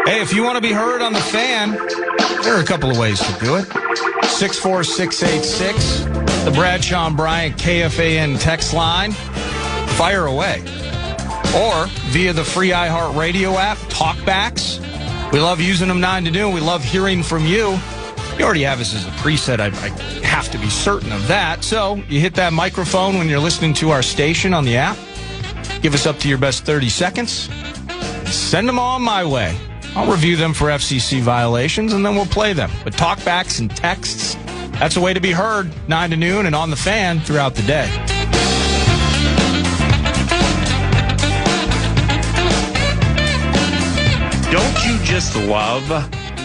Hey, if you want to be heard on the Fan, there are a couple of ways to do it. 64686, the Bradshaw and Bryant KFAN text line. Fire away. Or via the free iHeartRadio app, talkbacks. We love using them 9 to noon. We love hearing from you. You already have us as a preset. I have to be certain of that. So you hit that microphone when you're listening to our station on the app. Give us up to your best 30 seconds. Send them on my way. I'll review them for FCC violations, and then we'll play them. But talkbacks and texts, that's a way to be heard 9 to noon and on the Fan throughout the day. Don't you just love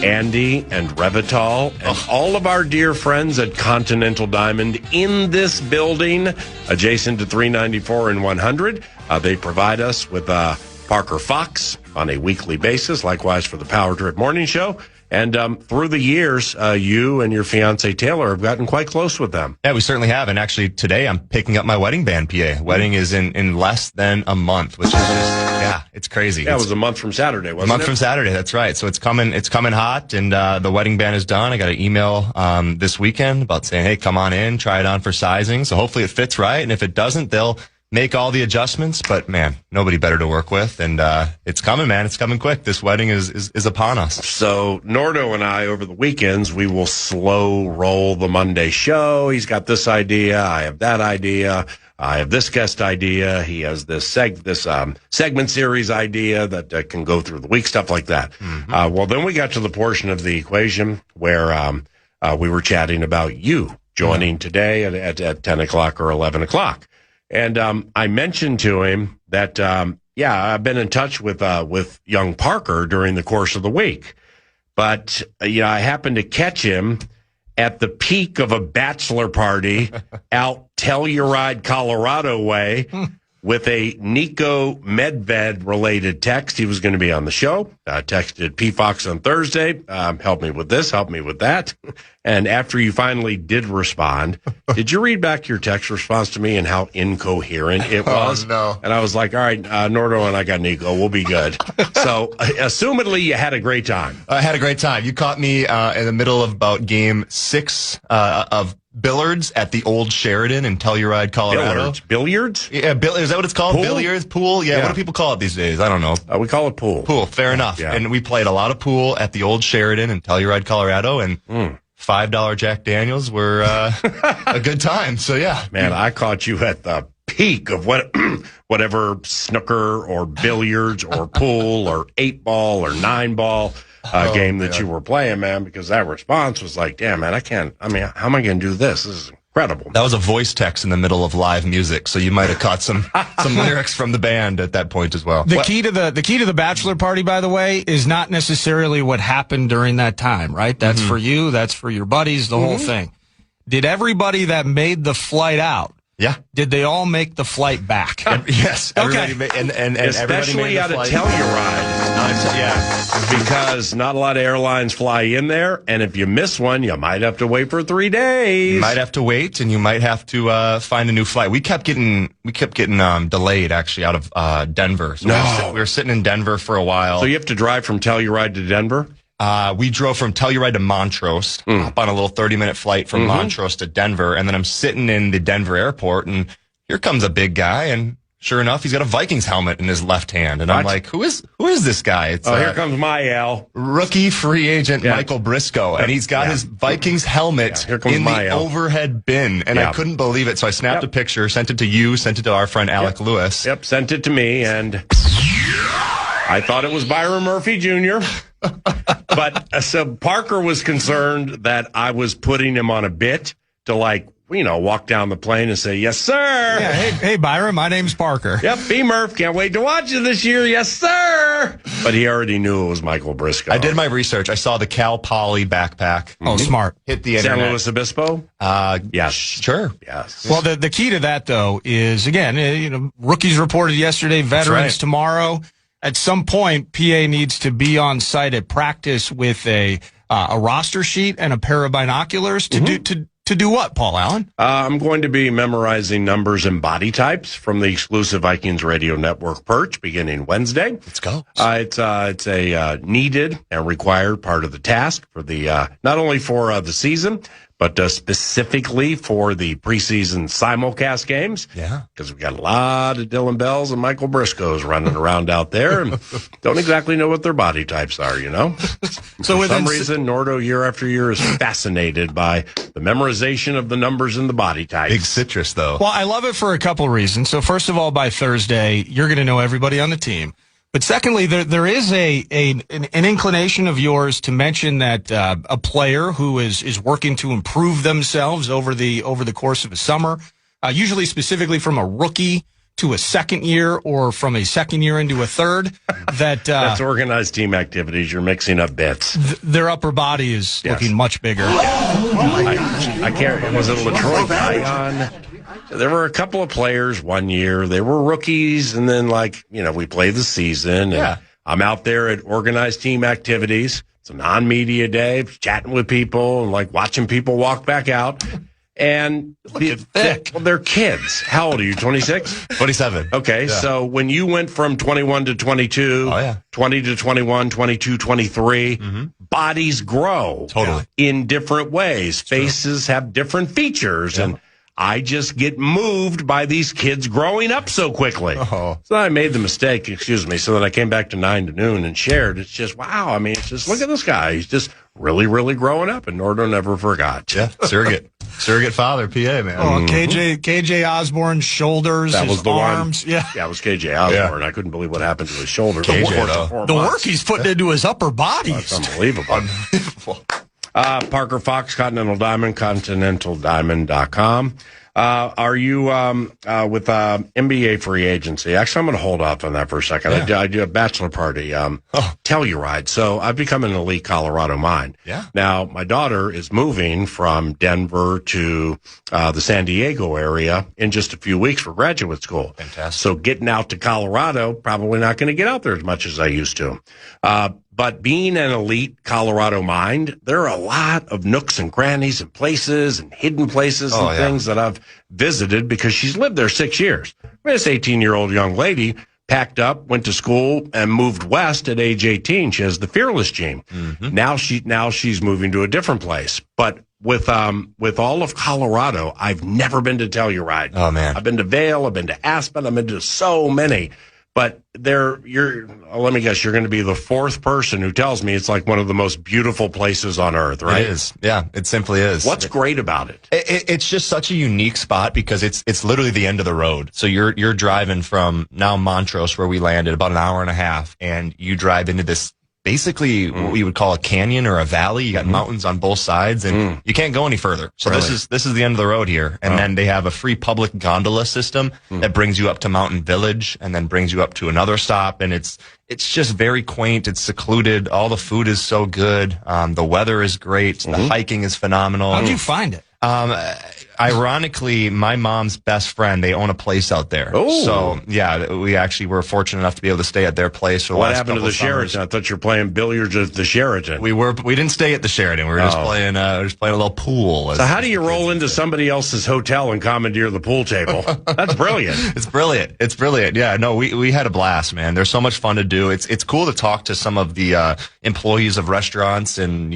Andy and Revitol and all of our dear friends at Continental Diamond in this building adjacent to 394 and 100? They provide us with Parker Fox on a weekly basis, likewise for the Power Trip Morning Show. And through the years, you and your fiance Taylor have gotten quite close with them. Yeah, we certainly have. And actually, today I'm picking up my wedding band, PA. Wedding is in less than a month, which is just, it's crazy. Yeah, it was a month from Saturday, wasn't it? A month from Saturday, that's right. So it's coming hot, and the wedding band is done. I got an email this weekend about saying, hey, come on in, try it on for sizing. So hopefully it fits right. And if it doesn't, they'll make all the adjustments. But, man, nobody better to work with. And it's coming, man. It's coming quick. This wedding is upon us. So Nordo and I, over the weekends, we will slow roll the Monday show. He's got this idea. I have that idea. I have this guest idea. He has this segment series idea that can go through the week, stuff like that. Mm-hmm. Well, then we got to the portion of the equation where we were chatting about you joining today at 10 o'clock or 11 o'clock. And I mentioned to him that, I've been in touch with young Parker during the course of the week. But, I happened to catch him at the peak of a bachelor party out Telluride, Colorado way with a Nico Medved-related text. He was going to be on the show. Texted P. Fox on Thursday, help me with this, help me with that. And after you finally did respond, did you read back your text response to me and how incoherent it was? Oh, no. And I was like, all right, Nordo and I got Nico. We'll be good. So, assumedly, you had a great time. I had a great time. You caught me in the middle of about game 6 of billiards at the old Sheridan in Telluride, Colorado. Billiards? Yeah, is that what it's called? Pool? Billiards? Pool? Yeah, what do people call it these days? I don't know. We call it pool. Pool, fair enough. Yeah. And we played a lot of pool at the old Sheridan in Telluride, Colorado, and $5 Jack Daniels were a good time. So, yeah. Man, I caught you at the peak of whatever snooker or billiards or pool or 8-ball or 9-ball game that you were playing, man, because that response was like, damn, man, how am I going to do this? This is incredible. That was a voice text in the middle of live music, so you might have caught some lyrics from the band at that point as well. The key to the bachelor party, by the way, is not necessarily what happened during that time, right? That's for you, that's for your buddies, the whole thing. Did everybody that made the flight out, did they all make the flight back? Yes. Okay. And especially out of Telluride. Because not a lot of airlines fly in there, and if you miss one, you might have to wait for 3 days. You might have to wait, and you might have to find a new flight. We kept getting delayed, actually, out of Denver. So we were sitting in Denver for a while. So you have to drive from Telluride to Denver? We drove from Telluride to Montrose, up on a little 30-minute flight from Montrose to Denver, and then I'm sitting in the Denver airport, and here comes a big guy, and sure enough, he's got a Vikings helmet in his left hand, and I'm like, who is this guy? It's here comes my Al, rookie free agent Michael Briscoe, and he's got his Vikings helmet in the overhead bin, and I couldn't believe it. So I snapped a picture, sent it to you, sent it to our friend Alec Lewis. Yep, sent it to me, and I thought it was Byron Murphy Jr. But so Parker was concerned that I was putting him on a bit to walk down the plane and say, yes, sir. Yeah, hey, Byron, my name's Parker. Yep, B-Murph, can't wait to watch you this year. Yes, sir. But he already knew it was Michael Briscoe. I did my research. I saw the Cal Poly backpack. Oh, smart. Hit the internet. San Luis Obispo? Yes. Sure. Yes. Well, the key to that, though, is, again, rookies reported yesterday, veterans tomorrow. At some point, PA needs to be on site at practice with a roster sheet and a pair of binoculars to To do what, Paul Allen? I'm going to be memorizing numbers and body types from the exclusive Vikings Radio Network perch beginning Wednesday. Let's go. It's a needed and required part of the task for the not only for the season, but specifically for the preseason simulcast games. Yeah. Because we've got a lot of Dylan Bells and Michael Briscoes running around out there and don't exactly know what their body types are, you know? So for some reason, Nordo year after year is fascinated by the memorization of the numbers and the body types. Big citrus, though. Well, I love it for a couple reasons. So first of all, by Thursday, you're going to know everybody on the team. But secondly, there is an inclination of yours to mention that a player who is working to improve themselves over the course of a summer, usually specifically from a rookie to a second year or from a second year into a third, that's organized team activities. You're mixing up bits. Their upper body is looking much bigger. I can't. Was it Latroy Guyon? There were a couple of players one year. They were rookies, and then, we played the season. And I'm out there at organized team activities. It's a non-media day, chatting with people and, watching people walk back out. And they're kids. How old are you, 26? 27. Okay, so when you went from 21 to 22, 20 to 21, 22, 23, bodies grow in different ways. Faces have different features, and I just get moved by these kids growing up so quickly. So I made the mistake, so then I came back to 9 to noon and shared. It's just, wow. I mean, it's just, look at this guy. He's just really, really growing up, and Nordo never forgot. Yeah, surrogate father, PA, man. Oh, KJ Osborne's shoulders, that was his the arms. One. Yeah, it was KJ Osborne. I couldn't believe what happened to his shoulder. The work he's putting into his upper body. That's unbelievable. Parker Fox, Continental Diamond, continentaldiamond.com. Are you with NBA free agency? Actually, I'm going to hold off on that for a second. I do a bachelor party, Telluride. So I've become an elite Colorado mind. Yeah. Now, my daughter is moving from Denver to the San Diego area in just a few weeks for graduate school. Fantastic. So getting out to Colorado, probably not going to get out there as much as I used to. But being an elite Colorado mind, there are a lot of nooks and crannies and places and hidden places and things that I've visited because she's lived there 6 years. I mean, this 18-year-old young lady packed up, went to school, and moved west at age 18. She has the fearless gene. Now she's moving to a different place. But with all of Colorado, I've never been to Telluride. Oh, man. I've been to Vail, I've been to Aspen, I've been to so many. But let me guess, you're going to be the fourth person who tells me it's like one of the most beautiful places on earth, right? It is. Yeah, it simply is. What's great about it? It's just such a unique spot because it's literally the end of the road. So you're driving from now Montrose, where we landed, about an hour and a half, and you drive into this basically what we would call a canyon or a valley. You got mountains on both sides, and you can't go any further. So this is the end of the road here. And then they have a free public gondola system that brings you up to Mountain Village and then brings you up to another stop. And it's just very quaint. It's secluded. All the food is so good. The weather is great. The hiking is phenomenal. How'd you find it? Ironically, my mom's best friend, they own a place out there. Oh. So, yeah, we actually were fortunate enough to be able to stay at their place. For What last happened to the Sheraton? I thought you were playing billiards at the Sheraton. We didn't stay at the Sheraton. We were just playing a little pool. So how do you roll into somebody else's hotel and commandeer the pool table? That's brilliant. It's brilliant. Yeah, no, we had a blast, man. There's so much fun to do. It's cool to talk to some of the employees of restaurants and,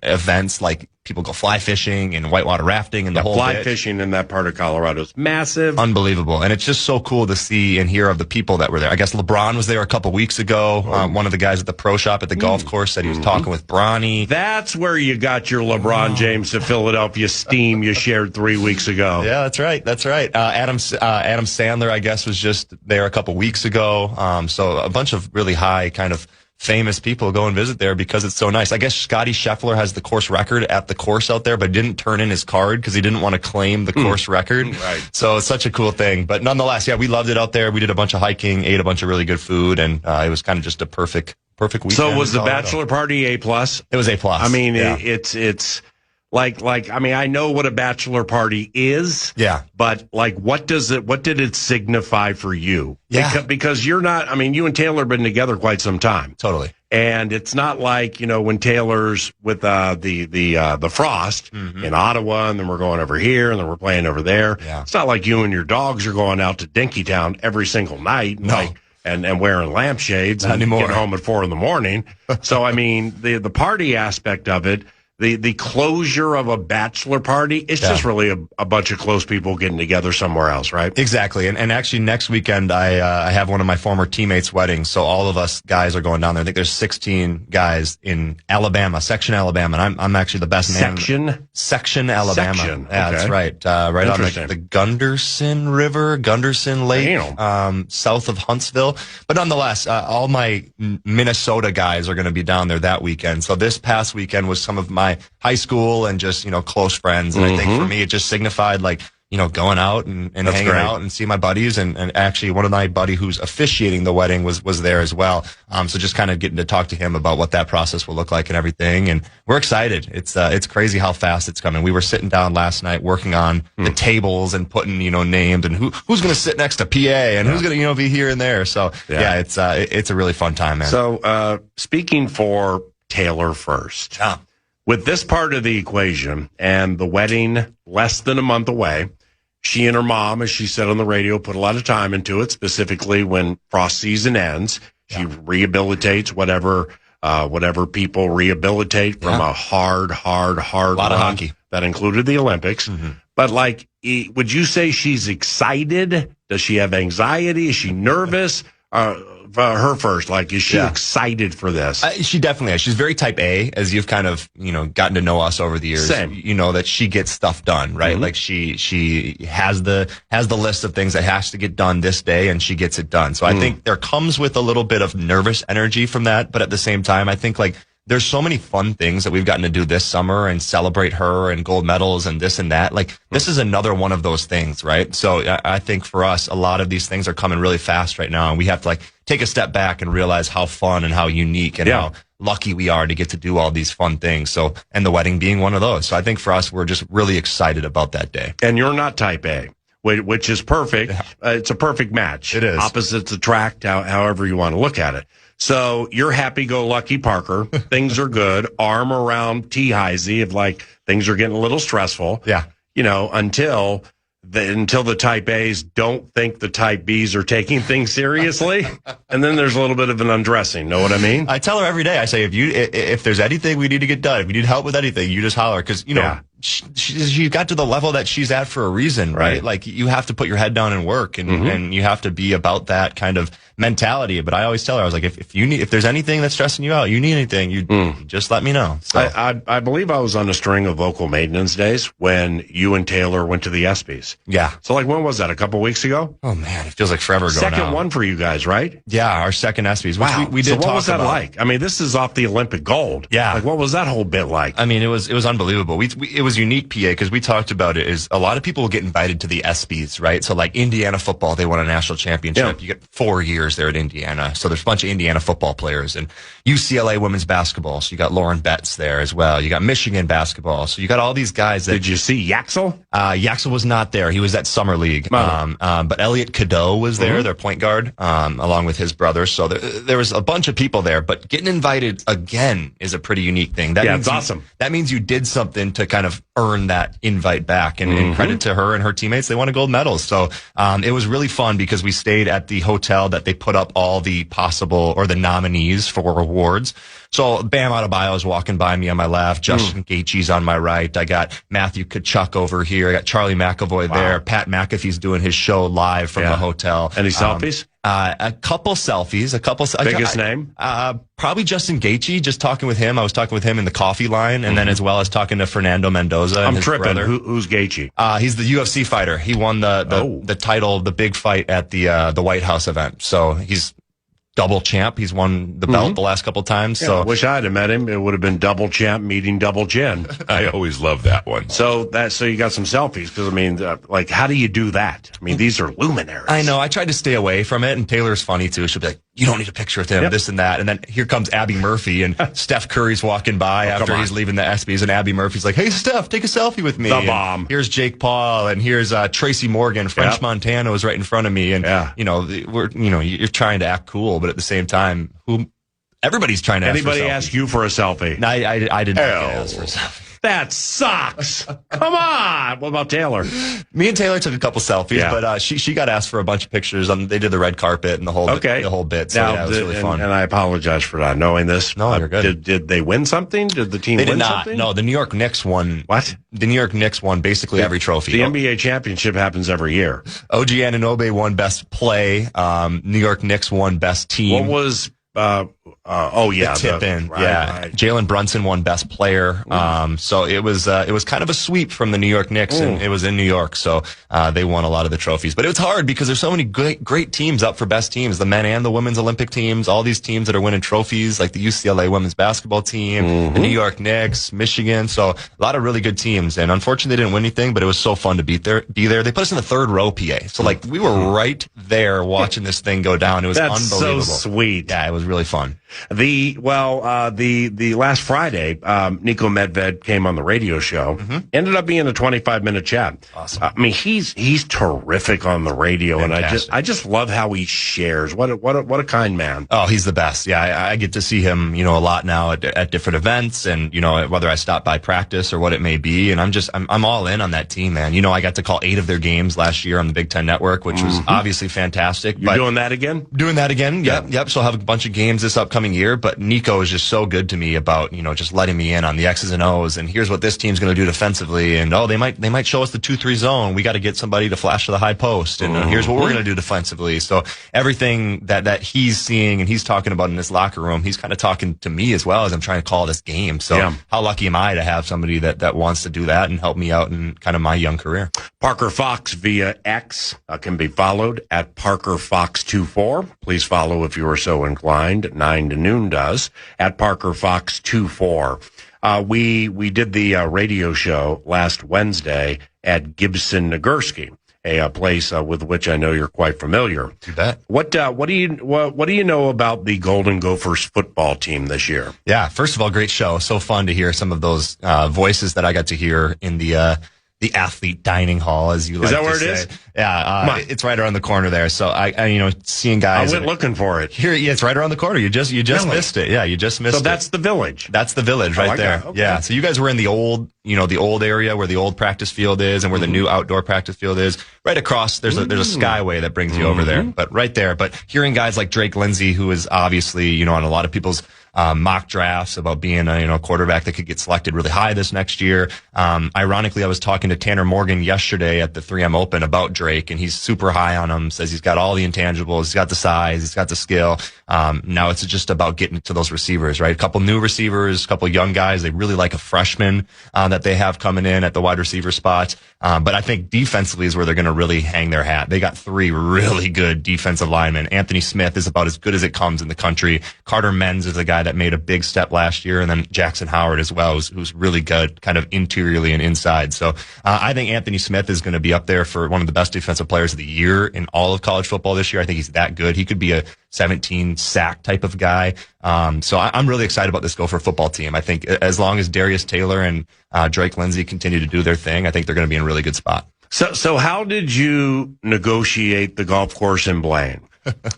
events like people go fly fishing and whitewater rafting and the whole fly bit. fishing in that part of Colorado is massive. Unbelievable. And it's just so cool to see and hear of the people that were there. I guess LeBron was there a couple weeks ago. One of the guys at the pro shop at the golf course said he was talking with Bronny. That's where you got your LeBron James to Philadelphia steam you shared 3 weeks ago. Yeah, that's right. Adam Sandler, I guess, was just there a couple weeks ago. So a bunch of really high kind of famous people go and visit there because it's so nice. I guess Scotty Scheffler has the course record at the course out there, but didn't turn in his card because he didn't want to claim the course record. Right. So it's such a cool thing. But nonetheless, yeah, we loved it out there. We did a bunch of hiking, ate a bunch of really good food, and it was kind of just a perfect weekend. So was the bachelor party A+? It was A+. I mean, it's like I mean, I know what a bachelor party is. Yeah. But what did it signify for you? Yeah. Because you're not, I mean, you and Taylor have been together quite some time. Totally. And it's not like, when Taylor's with the Frost in Ottawa, and then we're going over here, and then we're playing over there. Yeah. It's not like you and your dogs are going out to Dinkytown every single night. No. And wearing lampshades Not and anymore. getting home at 4 a.m. So, I mean, the party aspect of it, the closure of a bachelor party, it's just really a bunch of close people getting together somewhere else, right? Exactly. And actually next weekend, I have one of my former teammates' weddings. So all of us guys are going down there. I think there's 16 guys in Alabama, Section, Alabama. And I'm actually the best man. Section, Alabama. Section. Yeah, Okay. that's right. Right on the Gunderson River, Gunderson Lake, south of Huntsville. But nonetheless, all my Minnesota guys are going to be down there that weekend. So this past weekend was some of my high school and just, close friends. And I think for me, it just signified going out and hanging out and see my buddies. And actually one of my buddy who's officiating the wedding was there as well. So just kind of getting to talk to him about what that process will look like and everything. And we're excited. It's crazy how fast it's coming. We were sitting down last night working on the tables and putting, names and who's going to sit next to PA and who's going to, be here and there. So it's a really fun time, man. So, speaking for Taylor first. Yeah. With this part of the equation and the wedding less than a month away, she and her mom, as she said on the radio, put a lot of time into it, specifically when frost season ends. She rehabilitates whatever people rehabilitate from a hard lot run of hockey. That included the Olympics. But would you say she's excited? Does she have anxiety? Is she nervous? Her first, is she excited for this? She definitely is. She's very type A, as you've kind of, gotten to know us over the years. Same. You know that she gets stuff done, right? Like she has the list of things that has to get done this day, and she gets it done. So I think there comes with a little bit of nervous energy from that, but at the same time, I think there's so many fun things that we've gotten to do this summer and celebrate her and gold medals and this and that. This is another one of those things, right? So I think for us, a lot of these things are coming really fast right now, and we have to take a step back and realize how fun and how unique and how lucky we are to get to do all these fun things. So, and the wedding being one of those. So I think for us, we're just really excited about that day. And you're not type A, which is perfect. Yeah. It's a perfect match. It is. Opposites attract, however you want to look at it. So you're happy-go-lucky Parker. Things are good. Arm around T-Heisey if things are getting a little stressful. Yeah. Until the type A's don't think the type B's are taking things seriously. And then there's a little bit of an undressing. Know what I mean? I tell her every day, I say, if there's anything we need to get done, if you need help with anything, you just holler. Cause she got to the level that she's at for a reason, right? You have to put your head down and work and you have to be about that kind of mentality. But I always tell her, I was like, if there's anything that's stressing you out, you need anything, you just let me know. So. I believe I was on a string of vocal maintenance days when you and Taylor went to the ESPYs. Yeah. So when was that? A couple weeks ago? Oh man, it feels like forever ago now. Second one for you guys, right? Yeah, our second ESPYs. Wow. We did so what was that about. like? I mean, this is off the Olympic gold. Yeah. What was that whole bit like? I mean, it was unbelievable. It was unique, PA, because we talked about it. Is a lot of people get invited to the ESPYs, right? So Indiana football, they won a national championship. Yeah. You get 4 years there at Indiana. So there's a bunch of Indiana football players, and UCLA women's basketball. So you got Lauren Betts there as well. You got Michigan basketball. So you got all these guys. Did you see Yaxel? Yaxel was not there. He was at Summer League. But Elliot Cadeau was there, their point guard, along with his brother. So there was a bunch of people there. But getting invited again is a pretty unique thing. It's awesome. That means you did something to kind of earn that invite back. And credit to her and her teammates, they won a gold medal. So it was really fun because we stayed at the hotel that they put up all the possible or the nominees for awards. So Bam Adebayo is walking by me on my left. Justin Gaethje's on my right. I got Matthew Tkachuk over here. I got Charlie McAvoy there. Pat McAfee's doing his show live from the hotel. Any selfies? A couple selfies. Biggest name? Probably Justin Gaethje. Just talking with him. I was talking with him in the coffee line, and then as well as talking to Fernando Mendoza. And his brother. Who's Gaethje? He's the UFC fighter. He won the title, the big fight at the White House event. So he's double champ. He's won the belt the last couple times. Yeah, so I wish I'd have met him. It would have been double champ meeting double chin. I always love that one. So you got some selfies because I mean, how do you do that? I mean, these are luminaries. I know. I tried to stay away from it, and Taylor's funny too. She'll be like, "You don't need a picture with him, this and that." And then here comes Abby Murphy, and Steph Curry's walking by after he's leaving the ESPYs, and Abby Murphy's like, "Hey, Steph, take a selfie with me." The bomb. Here's Jake Paul, and here's Tracy Morgan. French Montana was right in front of me, and you're trying to act cool, but at the same time, who Everybody's trying to Anybody ask for a selfie. ask you for a selfie? No, I did not get asked for a selfie. That sucks. Come on. What about Taylor? Me and Taylor took a couple selfies, Yeah. but she got asked for a bunch of pictures. They did the red carpet and the whole bit. So now, yeah, it was really fun. And I apologize for not knowing this. No, you're good. Did they win something? Did the team They win did not. something? No, the New York Knicks won. What? The New York Knicks won basically every trophy. The NBA championship happens every year. OG Anunoby won best play. New York Knicks won best team. What was? The tip-in. Right. Jalen Brunson won best player. So it was kind of a sweep from the New York Knicks, and it was in New York. So they won a lot of the trophies. But it was hard because there's so many great teams up for best teams. The men and the women's Olympic teams, all these teams that are winning trophies, like the UCLA women's basketball team, the New York Knicks, Michigan. So a lot of really good teams. And unfortunately, they didn't win anything, but it was so fun to be there. They put us in the third row, PA. So like we were right there watching this thing go down. It was unbelievable. So sweet. Yeah, it was really fun. The last Friday, Nico Medved came on the radio show. Ended up being a 25-minute chat. Awesome. I mean, he's terrific on the radio, Fantastic. and I just love how he shares. What a kind man. Oh, he's the best. Yeah, I get to see him, a lot now at different events, and whether I stop by practice or what it may be, and I'm all in on that team, man. I got to call 8 of their games last year on the Big Ten Network, which was obviously fantastic. You're doing that again? Doing that again. Yep. So I'll have a bunch of games this upcoming year, but Nico is just so good to me about, just letting me in on the X's and O's, and here's what this team's going to do defensively, and they might show us the 2-3 zone. We got to get somebody to flash to the high post, and here's what we're going to do defensively. So everything that he's seeing and he's talking about in this locker room, he's kind of talking to me as well as I'm trying to call this game. So how lucky am I to have somebody that wants to do that and help me out in kind of my young career. Parker Fox via X can be followed at ParkerFox24. Please follow if you are so inclined. 9 to noon does at ParkerFox24. We did the radio show last Wednesday at Gibson Nagurski, a place with which I know you're quite familiar. You bet. What do you know about the Golden Gophers football team this year? Yeah, first of all, great show. So fun to hear some of those voices that I got to hear in the athlete dining hall, as you like to say. Is that where it is? Yeah, it's right around the corner there. So I seeing guys. I went looking for it. Here, yeah, it's right around the corner. You just missed it. Yeah, you just missed it. So that's the village. That's the village right there. Okay. Yeah. So you guys were in the old, the old area where the old practice field is and where the new outdoor practice field is. Right across, there's a skyway that brings you over there. But right there. But hearing guys like Drake Lindsay, who is obviously, on a lot of people's mock drafts about being a quarterback that could get selected really high this next year. Ironically, I was talking to Tanner Morgan yesterday at the 3M Open about Drake, and he's super high on him, says he's got all the intangibles, he's got the size, he's got the skill. Now it's just about getting to those receivers, right? A couple new receivers, a couple young guys. They really like a freshman that they have coming in at the wide receiver spot. But I think defensively is where they're going to really hang their hat. They got 3 really good defensive linemen. Anthony Smith is about as good as it comes in the country. Carter Menz is a guy that made a big step last year, and then Jackson Howard as well, who's really good kind of interiorly and inside. So I think Anthony Smith is going to be up there for one of the best defensive players of the year in all of college football this year. I think he's that good. He could be a 17 sack type of guy. So I'm really excited about this Gopher football team. I think as long as Darius Taylor and Drake Lindsay continue to do their thing, I think they're going to be in a really good spot. So how did you negotiate the golf course in Blaine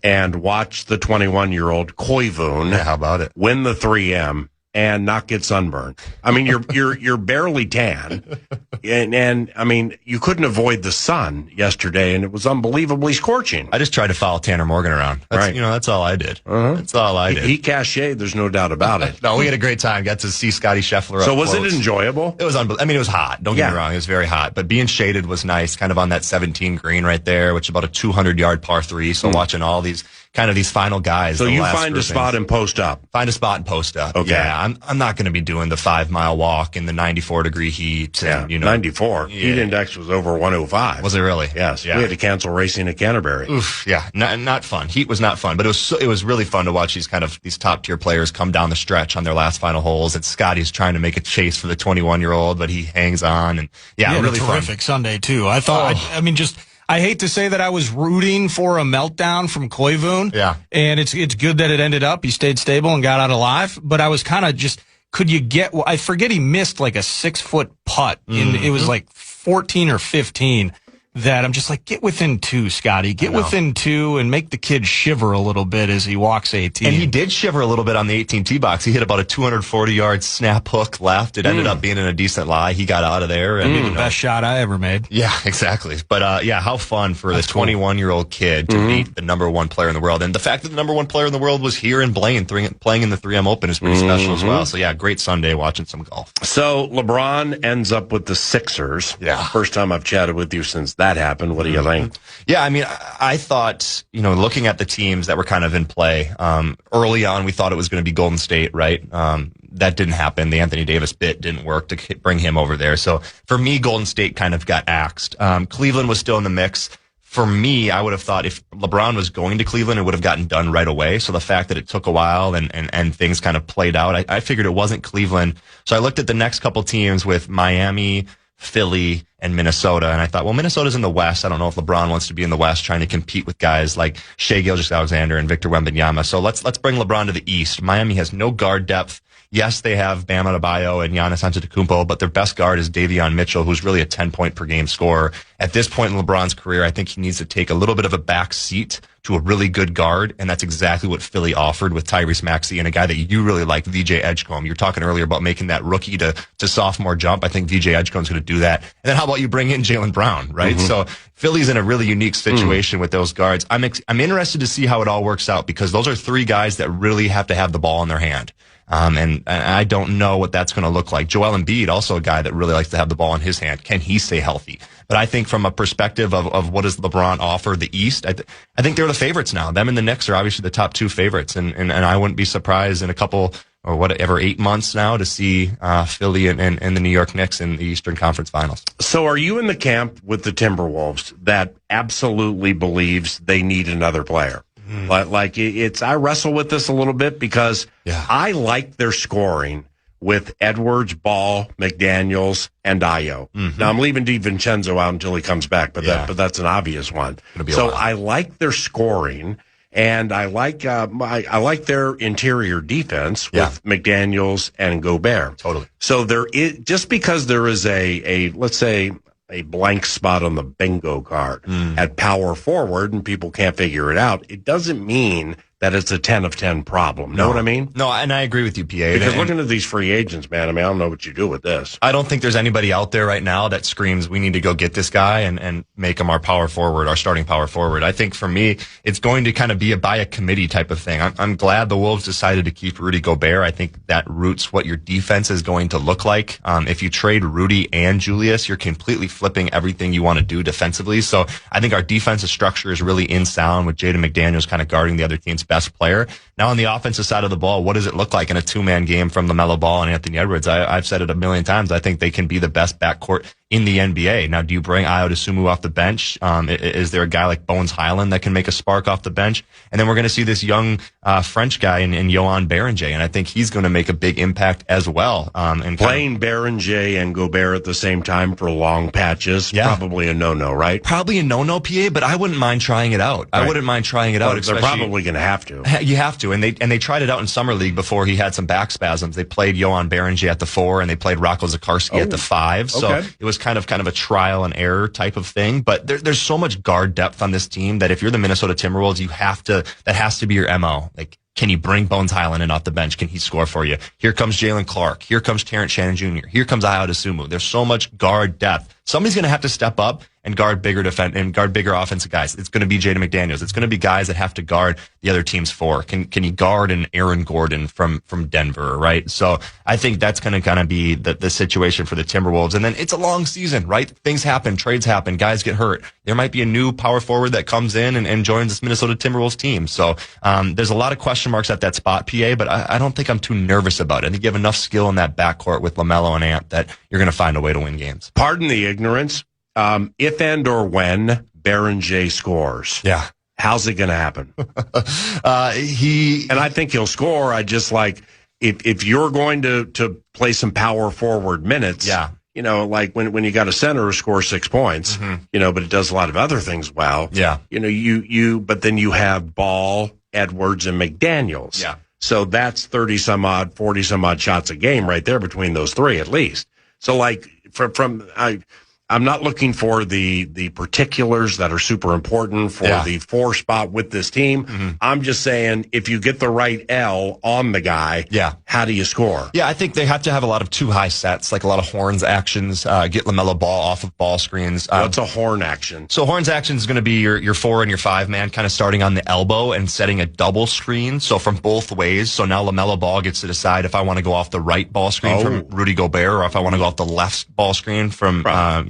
and watch the 21-year-old Koivun how about it? Win the 3M and not get sunburned? I mean, you're barely tan, and I mean, you couldn't avoid the sun yesterday, and it was unbelievably scorching. I just tried to follow Tanner Morgan around. That's, that's all I did. That's all I did. He cachet, there's no doubt about it. No, we had a great time. Got to see Scotty Scheffler. So was it enjoyable? It was unbelievable. I mean, it was hot. Don't get me wrong. It was very hot, but being shaded was nice. Kind of on that 17 green right there, which is about a 200-yard par 3. So watching all these final guys. So you find a spot and post up. Find a spot and post up. Okay. Yeah, I'm not going to be doing the 5-mile walk in the 94-degree heat. Yeah, and, 94. Yeah. Heat index was over 105. Was it really? Yes. Yeah. We had to cancel racing at Canterbury. Oof. Yeah. Not fun. Heat was not fun, but it was really fun to watch these top tier players come down the stretch on their last final holes. And Scotty's trying to make a chase for the 21-year-old, but he hangs on. And really terrific fun. Sunday too. I thought. I hate to say that I was rooting for a meltdown from Koivun. Yeah. And it's good that it ended up. He stayed stable and got out alive. But I was kind of just, I forget he missed like a 6-foot putt. It was like 14 or 15. that I'm just like, get within 2, Scotty. Get within 2 and make the kid shiver a little bit as he walks 18. And he did shiver a little bit on the 18-tee box. He hit about a 240-yard snap hook left. It ended up being in a decent lie. He got out of there. And, best shot I ever made. Yeah, exactly. But, how fun for this 21-year-old kid to beat the number 1 player in the world. And the fact that the number 1 player in the world was here in Blaine playing in the 3M Open is pretty special as well. So, great Sunday watching some golf. So LeBron ends up with the Sixers. Yeah. First time I've chatted with you since that happened. What do you think? Yeah, I mean, I thought, looking at the teams that were kind of in play, early on we thought it was going to be Golden State, right? That didn't happen. The Anthony Davis bit didn't work to bring him over there. So for me, Golden State kind of got axed. Cleveland was still in the mix. For me, I would have thought if LeBron was going to Cleveland, it would have gotten done right away. So the fact that it took a while and things kind of played out, I figured it wasn't Cleveland. So I looked at the next couple teams with Miami, Philly, and Minnesota, and I thought, well, Minnesota's in the West. I don't know if LeBron wants to be in the West trying to compete with guys like Shai Gilgeous-Alexander and Victor Wembanyama. So let's bring LeBron to the East. Miami has no guard depth. Yes, they have Bam Adebayo and Giannis Antetokounmpo, but their best guard is Davion Mitchell, who's really a 10-point-per-game scorer. At this point in LeBron's career, I think he needs to take a little bit of a back seat to a really good guard, and that's exactly what Philly offered with Tyrese Maxey and a guy that you really like, VJ Edgecombe. You were talking earlier about making that rookie to sophomore jump. I think VJ Edgecombe's going to do that. And then how about you bring in Jaylen Brown, right? So Philly's in a really unique situation with those guards. I'm interested to see how it all works out because those are 3 guys that really have to have the ball in their hand. And I don't know what that's going to look like. Joel Embiid, also a guy that really likes to have the ball in his hand. Can he stay healthy? But I think from a perspective of what does LeBron offer the East, I think they're the favorites now. Them and the Knicks are obviously the top 2 favorites. And I wouldn't be surprised in a couple or whatever 8 months now to see Philly and the New York Knicks in the Eastern Conference Finals. So are you in the camp with the Timberwolves that absolutely believes they need another player? Like I wrestle with this a little bit because I like their scoring with Edwards, Ball, McDaniels, and Ayo. Now I'm leaving DiVincenzo out until he comes back, but that's an obvious one. So I like their scoring, and I like their interior defense with McDaniels and Gobert. Totally. So there is, just because there is a let's say a blank spot on the bingo card at power forward and people can't figure it out, it doesn't mean that it's a 10 of 10 problem. Know what I mean? No, and I agree with you, PA. Because looking at these free agents, man, I mean, I don't know what you do with this. I don't think there's anybody out there right now that screams, we need to go get this guy and make him our power forward, our starting power forward. I think for me, it's going to kind of be by a committee type of thing. I'm glad the Wolves decided to keep Rudy Gobert. I think that roots what your defense is going to look like. If you trade Rudy and Julius, you're completely flipping everything you want to do defensively. So I think our defensive structure is really in sound with Jaden McDaniels kind of guarding the other team's best player. Now on the offensive side of the ball, what does it look like in a 2-man game from LaMelo Ball and Anthony Edwards? I've said it a million times. I think they can be the best backcourt in the NBA. Now, do you bring Ayo Dosunmu off the bench? Is there a guy like Bones Highland that can make a spark off the bench? And then we're going to see this young French guy in Johan Berenger, and I think he's going to make a big impact as well. And playing Berenger and Gobert at the same time for long patches, probably a no-no, right? Probably a no-no, PA, but I wouldn't mind trying it out. Right. I wouldn't mind trying it out. They're probably going to have to. You have to, and they tried it out in summer league before he had some back spasms. They played Johan Berenger at the 4, and they played Rocco Zikarsky at the 5. So it was kind of a trial and error type of thing. But there's so much guard depth on this team that if you're the Minnesota Timberwolves, that has to be your MO. Like, can you bring Bones Highland in off the bench? Can he score for you? Here comes Jalen Clark. Here comes Terrence Shannon Jr. Here comes Ayo Dosunmu. There's so much guard depth. Somebody's going to have to step up and guard bigger offensive guys. It's going to be Jaden McDaniels. It's going to be guys that have to guard the other team's 4. Can you guard an Aaron Gordon from Denver, right? So I think that's going to kind of be the situation for the Timberwolves. And then it's a long season, right? Things happen, trades happen, guys get hurt. There might be a new power forward that comes in and joins this Minnesota Timberwolves team. So there's a lot of question marks at that spot, PA, but I don't think I'm too nervous about it. I think you have enough skill in that backcourt with LaMelo and Ant that you're going to find a way to win games. Pardon the ignorance. If and or when Berenger scores, how's it going to happen? And I think he'll score. I just like if you're going to play some power forward minutes. You know, like when you got a center who scores 6 points, you know, but it does a lot of other things well. You know, but then you have Ball, Edwards, and McDaniels. So that's 30 some odd, 40 some odd shots a game right there between those 3 at least. So like I'm not looking for the particulars that are super important for the 4 spot with this team. Mm-hmm. I'm just saying, if you get the right L on the guy, how do you score? Yeah, I think they have to have a lot of too high sets, like a lot of horns actions, get LaMelo Ball off of ball screens. What's a horn action? So horns action is going to be your 4 and your 5 man, kind of starting on the elbow and setting a double screen. So from both ways. So now LaMelo Ball gets to decide if I want to go off the right ball screen from Rudy Gobert or if I want to go off the left ball screen from,